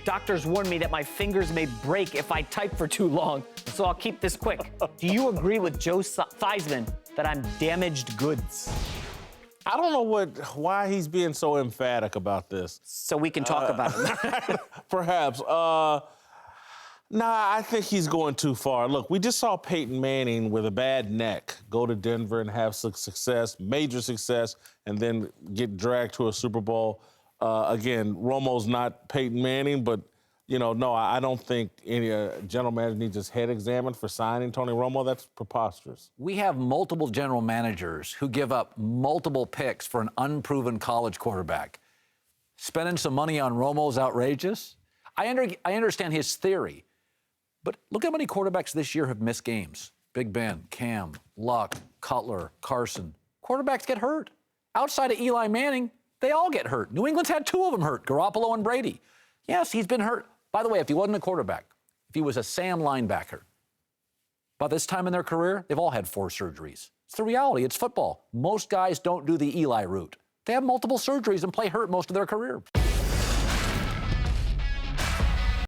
Doctors warned me that my fingers may break if I type for too long, so I'll keep this quick. Do you agree with Joe Theismann that I'm damaged goods? I don't know why he's being so emphatic about this. So we can talk about it. Perhaps. Nah, I think he's going too far. Look, we just saw Peyton Manning with a bad neck go to Denver and have some success, major success, and then get dragged to a Super Bowl. Again, Romo's not Peyton Manning, but, no, I don't think any general manager needs his head examined for signing Tony Romo. That's preposterous. We have multiple general managers who give up multiple picks for an unproven college quarterback. Spending some money on Romo is outrageous. I understand his theory. But look how many quarterbacks this year have missed games. Big Ben, Cam, Luck, Cutler, Carson. Quarterbacks get hurt. Outside of Eli Manning, they all get hurt. New England's had two of them hurt, Garoppolo and Brady. Yes, he's been hurt. By the way, if he wasn't a quarterback, if he was a Sam linebacker, by this time in their career, they've all had 4 surgeries. It's the reality. It's football. Most guys don't do the Eli route. They have multiple surgeries and play hurt most of their career.